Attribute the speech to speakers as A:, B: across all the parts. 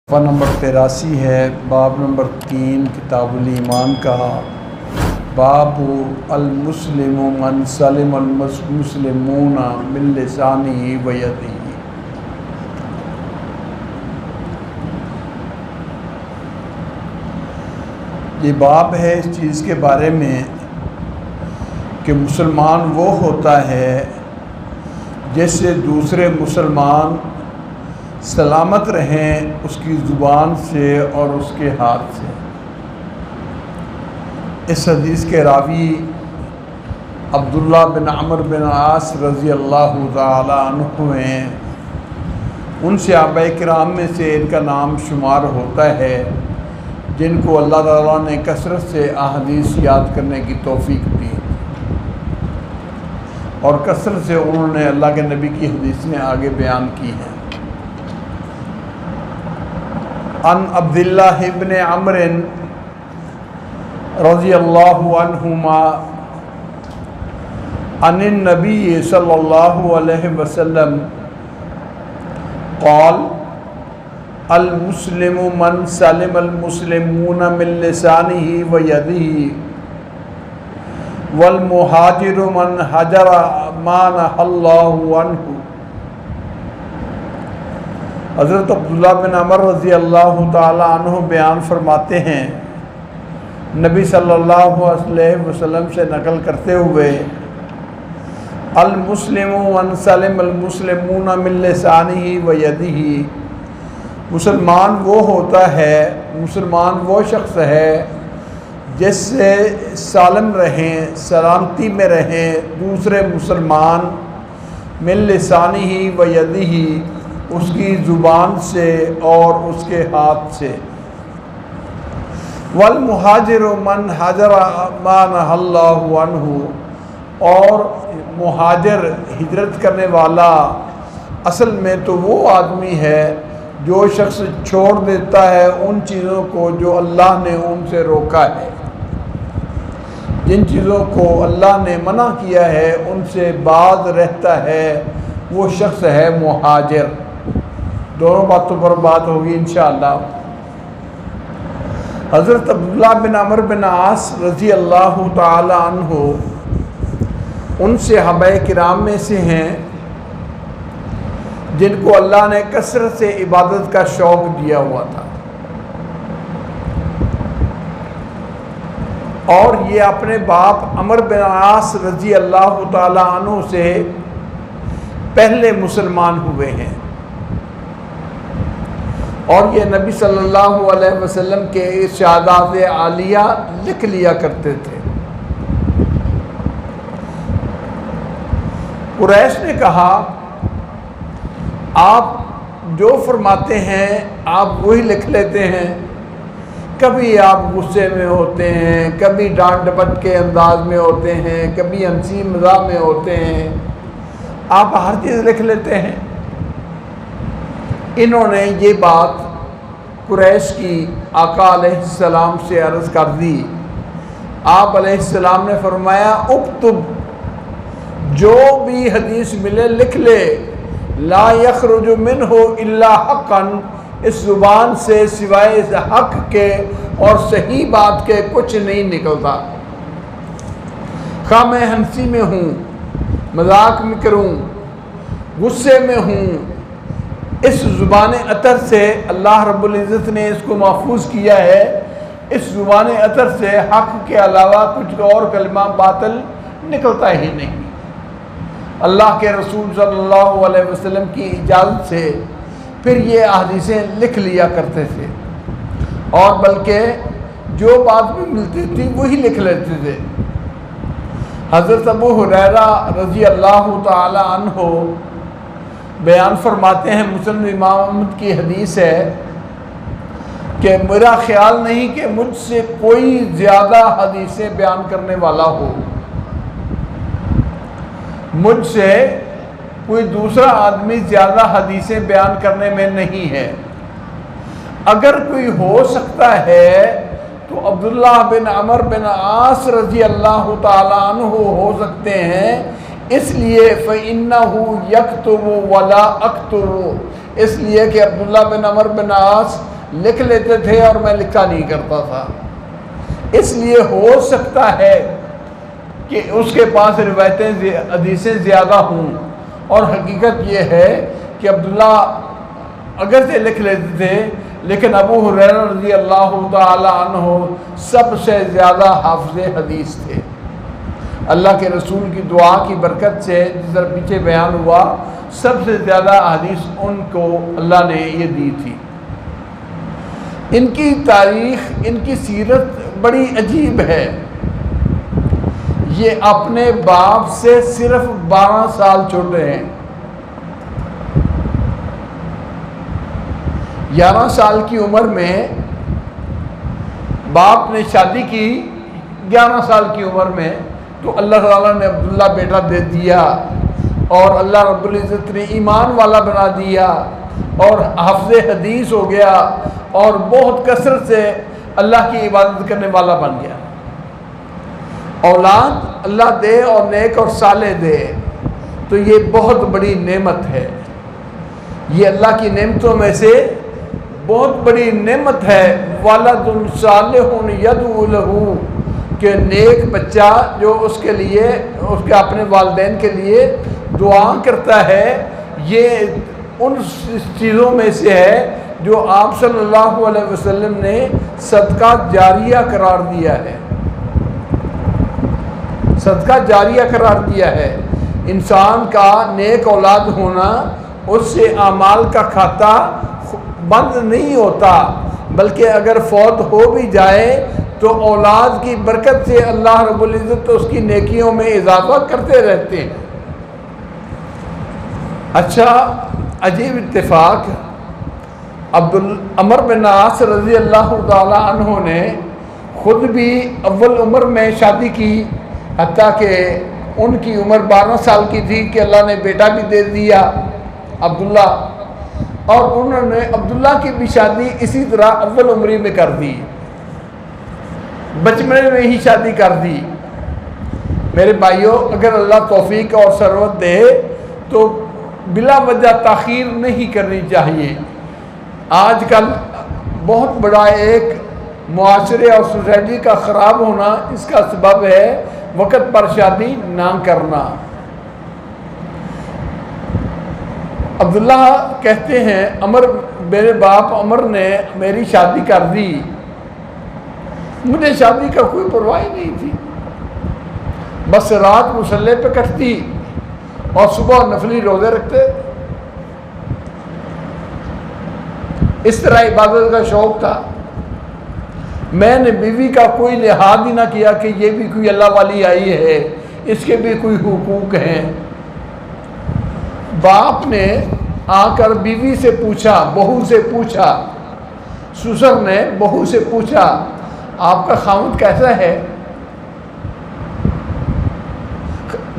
A: صفحہ نمبر 83 ہے، باب نمبر 3 کتاب الایمان کا۔ باب المسلم من سلم المسلمون من لسانہ و یدہ۔ یہ باب ہے اس چیز کے بارے میں کہ مسلمان وہ ہوتا ہے جس سے دوسرے مسلمان سلامت رہیں اس کی زبان سے اور اس کے ہاتھ سے۔ اس حدیث کے راوی عبداللہ بن عمرو بن عاص رضی اللہ تعالی عنہ ہیں۔ ان صحابہ کرام میں سے ان کا نام شمار ہوتا ہے جن کو اللہ تعالیٰ نے کثرت سے احادیث یاد کرنے کی توفیق دی اور کثرت سے انہوں نے اللہ کے نبی کی حدیثیں آگے بیان کی ہیں۔ عن عبداللہ ابن عمرو رضی اللہ عنہما عن النبی صلی اللہ علیہ وسلم قال المسلم من سلم المسلمون من لسانہ و یدہ والمہاجر من ہجر ما نہی اللہ عنہ۔ حضرت عبداللہ بن عمر رضی اللہ تعالی عنہ بیان فرماتے ہیں، نبی صلی اللہ علیہ وسلم سے نقل کرتے ہوئے، المسلم من سلم المسلمون من لسانہ و یدہ، مسلمان وہ ہوتا ہے، مسلمان وہ شخص ہے جس سے سالم رہیں، سلامتی میں رہیں دوسرے مسلمان، من لسانہ و یدہ، اس کی زبان سے اور اس کے ہاتھ سے، والمہاجر من ہجر ما نہی اللہ عنہ، اور مہاجر ہجرت کرنے والا اصل میں تو وہ آدمی ہے جو شخص چھوڑ دیتا ہے ان چیزوں کو جو اللہ نے ان سے روکا ہے، جن چیزوں کو اللہ نے منع کیا ہے ان سے باز رہتا ہے، وہ شخص ہے مہاجر۔ دونوں باتوں پر بات ہوگی انشاءاللہ۔ حضرت عبداللہ بن عمرو بن عاص رضی اللہ تعالی عنہ ان صحابہ کرام میں سے ہیں جن کو اللہ نے کثرت سے عبادت کا شوق دیا ہوا تھا، اور یہ اپنے باپ عمرو بن عاص رضی اللہ تعالی عنہ سے پہلے مسلمان ہوئے ہیں، اور یہ نبی صلی اللہ علیہ وسلم کے ارشادات عالیہ لکھ لیا کرتے تھے۔ قریش نے کہا آپ جو فرماتے ہیں آپ وہی لکھ لیتے ہیں، کبھی آپ غصے میں ہوتے ہیں، کبھی ڈانٹ ڈپٹ کے انداز میں ہوتے ہیں، کبھی ہنسی مزاح میں ہوتے ہیں، آپ ہر چیز لکھ لیتے ہیں۔ انہوں نے یہ بات قریش کی آقا علیہ السلام سے عرض کر دی۔ آپ علیہ السلام نے فرمایا اکتب، جو بھی حدیث ملے لکھ لے، لا یخرج منہ الا حقا، اس زبان سے سوائے حق کے اور صحیح بات کے کچھ نہیں نکلتا، خواہ میں ہنسی میں ہوں، مذاق میں کروں، غصے میں ہوں، اس زبان عطر سے اللہ رب العزت نے اس کو محفوظ کیا ہے، اس زبان عطر سے حق کے علاوہ کچھ اور کلمہ باطل نکلتا ہی نہیں۔ اللہ کے رسول صلی اللہ علیہ وسلم کی اجازت سے پھر یہ احادیثیں لکھ لیا کرتے تھے، اور بلکہ جو بات بھی ملتی تھی وہی لکھ لیتے تھے۔ حضرت ابو ہریرہ رضی اللہ تعالی عنہ بیان فرماتے ہیں، مسلم امام احمد کی حدیث ہے کہ میرا خیال نہیں کہ مجھ سے کوئی زیادہ حدیثیں بیان کرنے والا ہو، مجھ سے کوئی دوسرا آدمی زیادہ حدیثیں بیان کرنے میں نہیں ہے، اگر کوئی ہو سکتا ہے تو عبداللہ بن عمرو بن عاص رضی اللہ تعالی عنہ ہو سکتے ہیں، اس لیے فَإِنَّهُ يَكْتُبُ وَلَا أَكْتُبُ، اس لیے کہ عبداللہ بن عمرو بن عاص لکھ لیتے تھے اور میں لکھا نہیں کرتا تھا. اس لیے ہو سکتا ہے کہ اس کے پاس روایتیں حدیثیں زیادہ ہوں، اور حقیقت یہ ہے کہ عبداللہ اگرچہ لکھ لیتے تھے لیکن ابو ہریرہ رضی اللہ تعالی عنہ سب سے زیادہ حافظ حدیث تھے. اللہ کے رسول کی دعا کی برکت سے جس طرح پیچھے بیان ہوا سب سے زیادہ حدیث ان کو اللہ نے یہ دی تھی. ان کی تاریخ، ان کی سیرت بڑی عجیب ہے. یہ اپنے باپ سے صرف 12 سال چھوٹے ہیں. 11 سال کی عمر میں باپ نے شادی کی، 11 سال کی عمر میں تو اللہ تعالیٰ نے عبداللہ بیٹا دے دیا، اور اللہ رب العزت نے ایمان والا بنا دیا اور حافظ حدیث ہو گیا اور بہت کثرت سے اللہ کی عبادت کرنے والا بن گیا. اولاد اللہ دے اور نیک اور صالح دے تو یہ بہت بڑی نعمت ہے. یہ اللہ کی نعمتوں میں سے بہت بڑی نعمت ہے. ولد صالح یدعو لہ، کہ نیک بچہ جو اس کے لیے، اس کے اپنے والدین کے لیے دعا کرتا ہے. یہ ان چیزوں میں سے ہے جو آپ صلی اللہ علیہ وسلم نے صدقہ جاریہ قرار دیا ہے. صدقہ جاریہ قرار دیا ہے. انسان کا نیک اولاد ہونا اس سے اعمال کا کھاتا بند نہیں ہوتا، بلکہ اگر فوت ہو بھی جائے تو اولاد کی برکت سے اللہ رب العزت اس کی نیکیوں میں اضافہ کرتے رہتے ہیں. اچھا، عجیب اتفاق، عمر بن عاص رضی اللہ تعالی عنہ نے خود بھی اول عمر میں شادی کی، حتیٰ کہ ان کی عمر 12 سال کی تھی کہ اللہ نے بیٹا بھی دے دیا عبداللہ، اور انہوں نے عبداللہ کی بھی شادی اسی طرح اول عمری میں کر دی، بچپنے میں ہی شادی کر دی. میرے بھائیوں، اگر اللہ توفیق اور ثروت دے تو بلا وجہ تاخیر نہیں کرنی چاہیے. آج کل بہت بڑا ایک معاشرے اور سوسائٹی کا خراب ہونا اس کا سبب ہے وقت پر شادی نہ کرنا. عبداللہ کہتے ہیں میرے باپ عمر نے میری شادی کر دی، مجھے شادی کا کوئی پرواہ نہیں تھی، بس رات مصلی پہ کٹتی اور صبح نفلی روزے رکھتے. اس طرح عبادت کا شوق تھا. میں نے بیوی کا کوئی لحاظ ہی نہ کیا کہ یہ بھی کوئی اللہ والی آئی ہے، اس کے بھی کوئی حقوق ہیں. باپ نے آ کر بیوی سے پوچھا، بہو سے پوچھا، سسر نے بہو سے پوچھا آپ کا خاوند کیسا ہے؟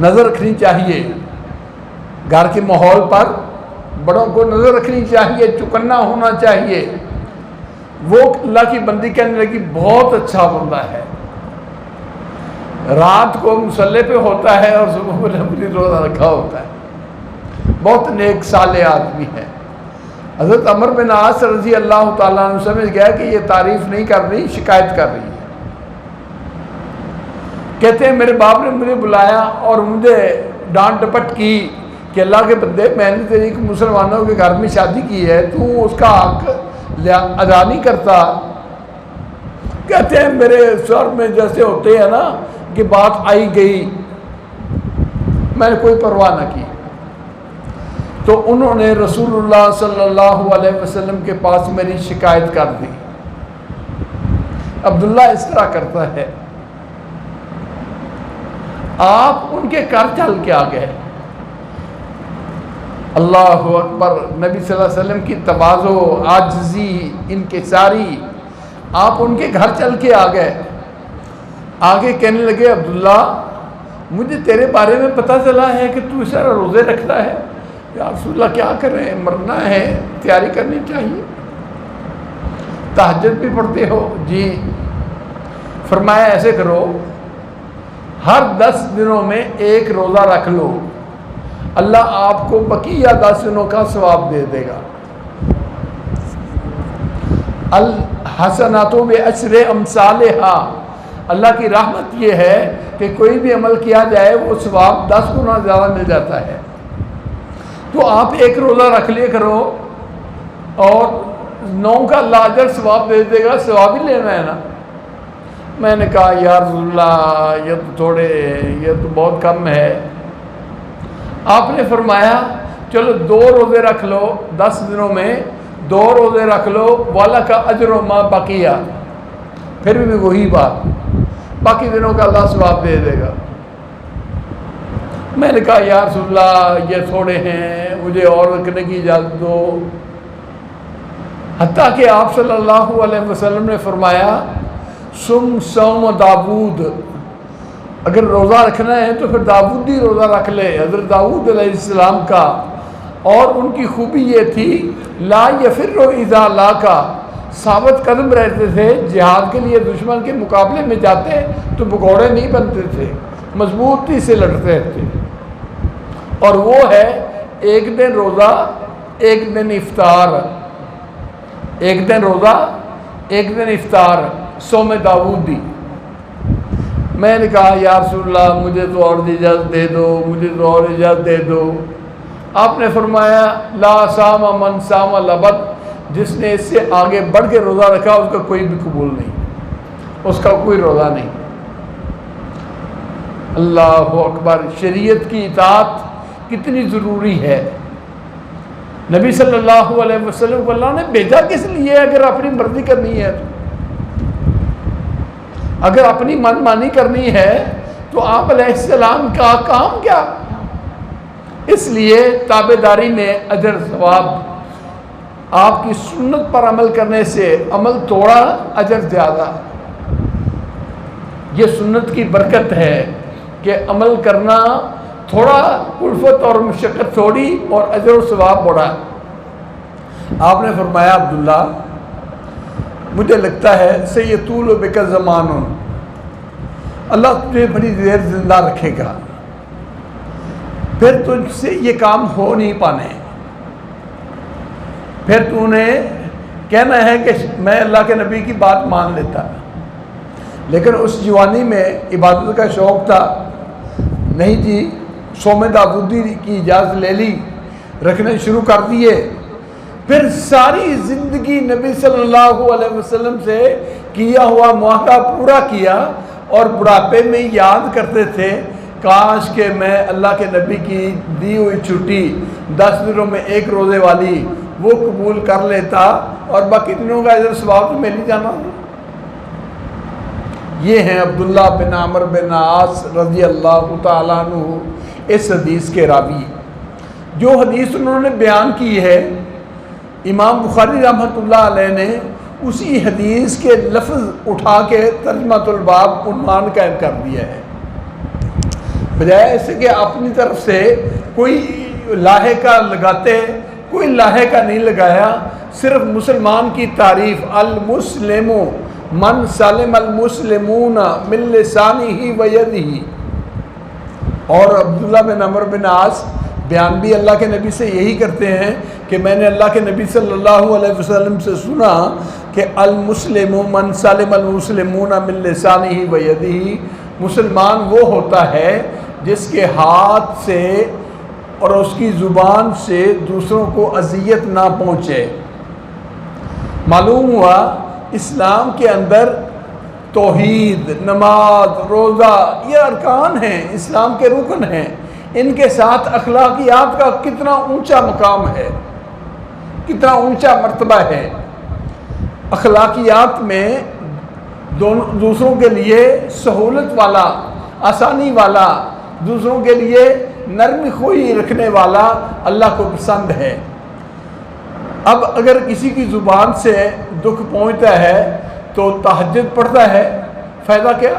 A: نظر رکھنی چاہیے گھر کے ماحول پر، بڑوں کو نظر رکھنی چاہیے، چکنا ہونا چاہیے. وہ اللہ کی بندی کہنے لگی بہت اچھا بندہ ہے، رات کو مصلی پہ ہوتا ہے اور صبح کو نفلی روزہ رکھا ہوتا ہے، بہت نیک صالح آدمی ہے. حضرت عمر بن عاص رضی اللہ تعالیٰ عنہ سمجھ گیا کہ یہ تعریف نہیں کر رہی، شکایت کر رہی ہے. کہتے ہیں میرے باپ نے مجھے بلایا اور مجھے ڈانٹ ڈپٹ کی کہ اللہ کے بندے، میں نے تیری مسلمانوں کے گھر میں شادی کی ہے، تو اس کا حق ادا نہیں کرتا. کہتے ہیں میرے سر میں جیسے ہوتے ہیں نا کہ بات آئی گئی، میں نے کوئی پرواہ نہ کی. تو انہوں نے رسول اللہ صلی اللہ علیہ وسلم کے پاس میری شکایت کر دی. عبداللہ اس طرح کرتا ہے. آپ ان کے گھر چل کے آ گئے. اللہ اکبر. نبی صلی اللہ علیہ وسلم کی تواضع، عاجزی، انکساری. آپ ان کے گھر چل کے آ گئے. آگے کہنے لگے عبداللہ مجھے تیرے بارے میں پتہ چلا ہے کہ تو اس طرح روزے رکھتا ہے. یا رسول اللہ کیا کریں، مرنا ہے، تیاری کرنی چاہیے. تہجد بھی پڑھتے ہو؟ جی. فرمایا ایسے کرو، ہر 10 دنوں میں ایک روزہ رکھ لو، اللہ آپ کو بقیہ 10 دنوں کا ثواب دے دے گا. الحسنات بعشر امثالھا، اللہ کی رحمت یہ ہے کہ کوئی بھی عمل کیا جائے وہ ثواب 10 گنا زیادہ مل جاتا ہے۔ تو آپ ایک روزہ رکھ لیا کرو اور 9 کا اللہ اجر ثواب دے دے گا، ثواب ہی لینا ہے نا۔ میں نے کہا یا رسول اللہ یہ تو بہت کم ہے۔ آپ نے فرمایا چلو 2 روزے رکھ لو، 10 دنوں میں 2 روزے رکھ لو، والا کا اجر و ما بقیہ، پھر بھی وہی بات، باقی دنوں کا اللہ ثواب دے دے گا۔ میں نے کہا یا رسول اللہ یہ تھوڑے ہیں، مجھے اور رکھنے کی اجازت دو۔ حتیٰ کہ آپ صلی اللہ علیہ وسلم نے فرمایا سم صوم داود، اگر روزہ رکھنا ہے تو پھر داودی روزہ رکھ لے، حضرت داود علیہ السلام کا۔ اور ان کی خوبی یہ تھی لا یفر اذا لاقا، ثابت قدم رہتے تھے، جہاد کے لیے دشمن کے مقابلے میں جاتے تو بگوڑے نہیں بنتے تھے، مضبوطی سے لڑتے تھے۔ اور وہ ہے ایک دن روزہ ایک دن افطار، ایک دن روزہ ایک دن افطار، صوم داودی۔ میں نے کہا یا رسول اللہ مجھے تو اور اجازت دے دو، مجھے تو اور اجازت دے دو۔ آپ نے فرمایا لا صام من صام لبد، جس نے اس سے آگے بڑھ کے روزہ رکھا اس کا کوئی بھی قبول نہیں، اس کا کوئی روزہ نہیں۔ اللہ اکبر، شریعت کی اطاعت کتنی ضروری ہے۔ نبی صلی اللہ علیہ وسلم کو اللہ نے بھیجا کس لیے اگر اپنی مرضی کرنی ہے تو؟ اگر اپنی من مانی کرنی ہے تو آپ علیہ السلام کا کام کیا؟ اس لیے تابعداری میں اجر ثواب، آپ کی سنت پر عمل کرنے سے عمل توڑا اجر زیادہ۔ یہ سنت کی برکت ہے کہ عمل کرنا تھوڑا، الفت اور مشقت تھوڑی اور اجر و ثواب بڑا۔ آپ نے فرمایا عبداللہ مجھے لگتا ہے سیطول بک زمان، اللہ تجھے بڑی دیر زندہ رکھے گا، پھر تجھ سے یہ کام ہو نہیں پانے، پھر تو نے کہنا ہے کہ میں اللہ کے نبی کی بات مان لیتا، لیکن اس جوانی میں عبادت کا شوق تھا، نہیں جی صوم داودی کی اجازت لے لی، رکھنے شروع کر دیے، پھر ساری زندگی نبی صلی اللہ علیہ وسلم سے کیا ہوا معاہدہ پورا کیا، اور بڑھاپے میں یاد کرتے تھے کاش کہ میں اللہ کے نبی کی دی ہوئی چھٹی 10 دنوں میں 1 روزے والی وہ قبول کر لیتا اور باقی دنوں کا اجر ثواب تو مل ہی جانا۔ یہ ہیں عبداللہ بن عمرو بن عاص رضی اللہ تعالیٰ عنہ اس حدیث کے راوی۔ جو حدیث انہوں نے بیان کی ہے امام بخاری رحمۃ اللہ علیہ نے اسی حدیث کے لفظ اٹھا کے ترجمۃ الباب عنوان قائم کر دیا ہے، بجائے ایسے کہ اپنی طرف سے کوئی لاہے کا لگاتے، کوئی لاہے کا نہیں لگایا، صرف مسلمان کی تعریف، المسلم من سلم المسلمون من لسانہ و یدہ۔ اور عبداللہ بن عمرو بن عاص بیان بھی اللہ کے نبی سے یہی کرتے ہیں کہ میں نے اللہ کے نبی صلی اللہ علیہ وسلم سے سنا کہ المسلم من سلم المسلمون من لسانہ و یدہ، مسلمان وہ ہوتا ہے جس کے ہاتھ سے اور اس کی زبان سے دوسروں کو اذیت نہ پہنچے۔ معلوم ہوا اسلام کے اندر توحید، نماز، روزہ یہ ارکان ہیں، اسلام کے رکن ہیں، ان کے ساتھ اخلاقیات کا کتنا اونچا مقام ہے، کتنا اونچا مرتبہ ہے۔ اخلاقیات میں دوسروں کے لیے سہولت والا، آسانی والا، دوسروں کے لیے نرم خوئی رکھنے والا اللہ کو پسند ہے۔ اب اگر کسی کی زبان سے دکھ پہنچتا ہے تو تہجد پڑھتا ہے، فائدہ کیا؟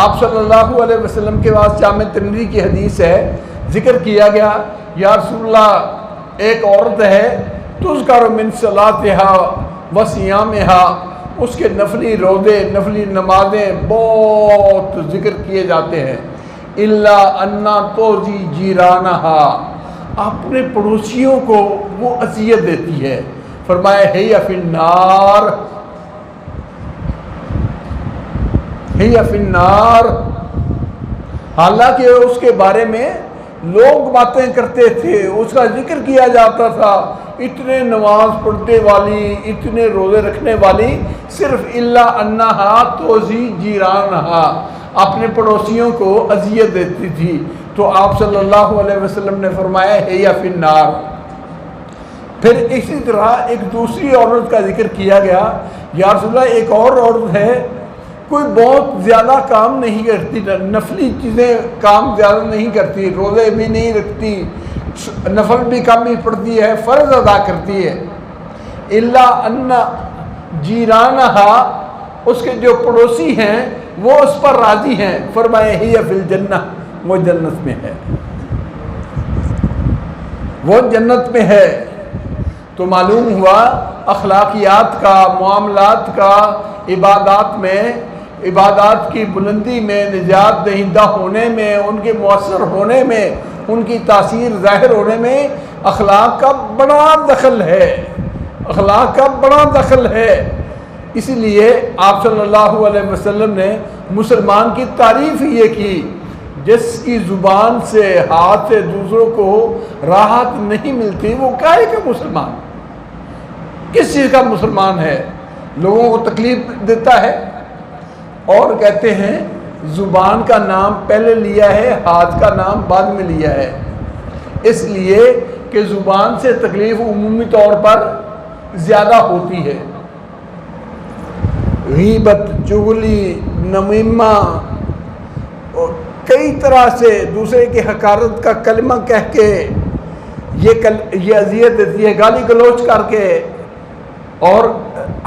A: آپ صلی اللہ علیہ وسلم کے بعد جامع ترمذی کی حدیث ہے، ذکر کیا گیا یا رسول اللہ ایک عورت ہے تذکر من صلاتہا و صیامہا، اس کے نفلی روزے، نفلی نمازیں بہت ذکر کیے جاتے ہیں، الا انا توزی جیرانہا، اپنے پڑوسیوں کو وہ اذیت دیتی ہے، فرمایا ہی فی النار، ہی فی النار، حالانکہ اس کے بارے میں لوگ باتیں کرتے تھے، اس کا ذکر کیا جاتا تھا، اتنے نماز پڑھنے والی، اتنے روزے رکھنے والی، صرف الا انہا توزی جیرانہا، اپنے پڑوسیوں کو اذیت دیتی تھی۔ تو آپ صلی اللہ علیہ وسلم نے فرمایا ہی فی النار۔ پھر اسی طرح ایک دوسری عورت کا ذکر کیا گیا، یا رسول اللہ ایک اور عورت ہے، کوئی بہت زیادہ کام نہیں کرتی، نفلی چیزیں کام زیادہ نہیں کرتی، روزے بھی نہیں رکھتی، نفل بھی کم ہی پڑتی ہے، فرض ادا کرتی ہے، الا ان جیرانہا، اس کے جو پڑوسی ہیں وہ اس پر راضی ہیں۔ فرمائے ہی فی الجنہ، وہ جنت میں ہے، وہ جنت میں ہے۔ تو معلوم ہوا اخلاقیات کا، معاملات کا، عبادات میں، عبادات کی بلندی میں، نجات دہندہ ہونے میں، ان کے مؤثر ہونے میں، ان کی تاثیر ظاہر ہونے میں اخلاق کا بڑا دخل ہے، اخلاق کا بڑا دخل ہے۔ اسی لیے آپ صلی اللہ علیہ وسلم نے مسلمان کی تعریف یہ کی، جس کی زبان سے، ہاتھ سے دوسروں کو راحت نہیں ملتی، وہ کائے کا مسلمان، کس چیز کا مسلمان ہے؟ لوگوں کو تکلیف دیتا ہے، اور کہتے ہیں زبان کا نام پہلے لیا ہے، ہاتھ کا نام بعد میں لیا ہے، اس لیے کہ زبان سے تکلیف عمومی طور پر زیادہ ہوتی ہے۔ غیبت، چغلی، نمیمہ، اور کئی طرح سے دوسرے کی حقارت کا کلمہ کہہ کے یہ اذیت دیتی ہے، گالی گلوچ کر کے، اور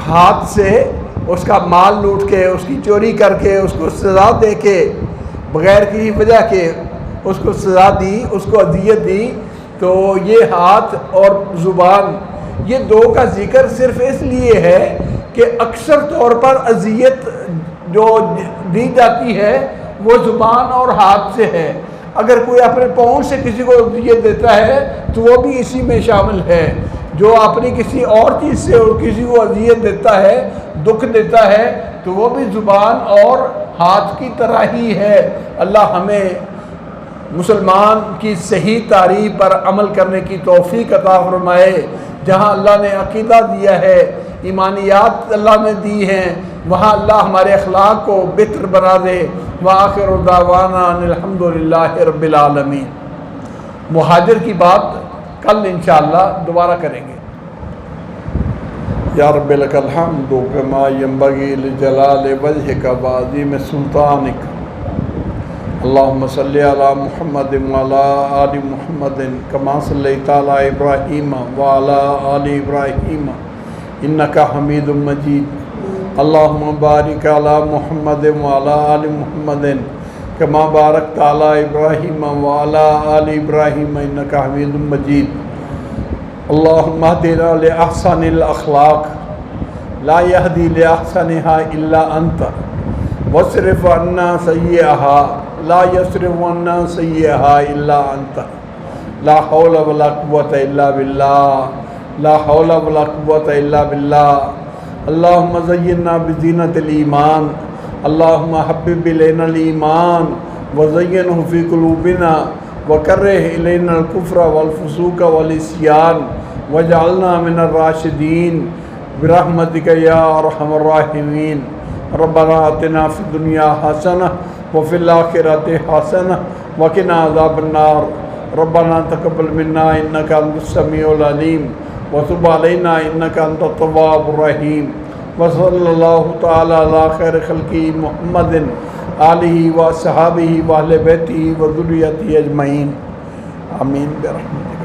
A: ہاتھ سے اس کا مال لوٹ کے، اس کی چوری کر کے، اس کو سزا دے کے، بغیر کسی وجہ کے اس کو سزا دی، اس کو اذیت دی۔ تو یہ ہاتھ اور زبان، یہ دو کا ذکر صرف اس لیے ہے کہ اکثر طور پر اذیت جو دی جاتی ہے وہ زبان اور ہاتھ سے ہے۔ اگر کوئی اپنے پاؤں سے کسی کو اذیت دیتا ہے تو وہ بھی اسی میں شامل ہے۔ جو اپنی کسی اور چیز سے اور کسی کو اذیت دیتا ہے، دکھ دیتا ہے، تو وہ بھی زبان اور ہاتھ کی طرح ہی ہے۔ اللہ ہمیں مسلمان کی صحیح تعریف پر عمل کرنے کی توفیق عطا فرمائے۔ جہاں اللہ نے عقیدہ دیا ہے، ایمانیات اللہ نے دی ہیں، وہاں اللہ ہمارے اخلاق کو بہتر بنا دے۔ وآخر دعوانا ان الحمدللہ رب العالمین۔ مہاجر کی بات کل انشاءاللہ دوبارہ کریں گے۔ یا رب لک الحمد کما ینبغی لجلال وجہک وعظیم سلطانک۔ اللہم صلی علی محمد وعلی آل محمد کما صلیت علی ابراہیم وعلی آل ابراہیم انک حمید مجید۔ اللہم بارک علی محمد وعلی آل محمد کما بارکت علی ابراہیم وعلی آل ابراہیم انک حمید مجید۔ اللہم اہدنا لأحسن الاخلاق لا یہدی لأحسنها الا انت واصرف عنا سیئها لا یصرف عنا سیئها الا انت۔ لا حول ولا قوة الا باللہ، لا حول ولا قوة الا باللہ۔ اللہم زینا بزینت الایمان، اللہم حبب الینا الایمان وزینہ فی قلوبنا وکرہ الینا الکفر والفسوق والعصیان واجعلنا من الراشدین برحمتک یا ارحم الراحمین۔ ربنا آتنا فی الدنیا حسنہ وفی الآخرۃ حسنہ وقنا عذاب النار۔ ربنا تقبل منا انک انت السمیع العلیم وتب علینا انک انت التواب الرحیم۔ وصلی اللہ تعالی علی خیر خلقہ محمد آلہ و صحابہ و اہل بیتہ و ذریتہ اجمعین، آمین برحمتک۔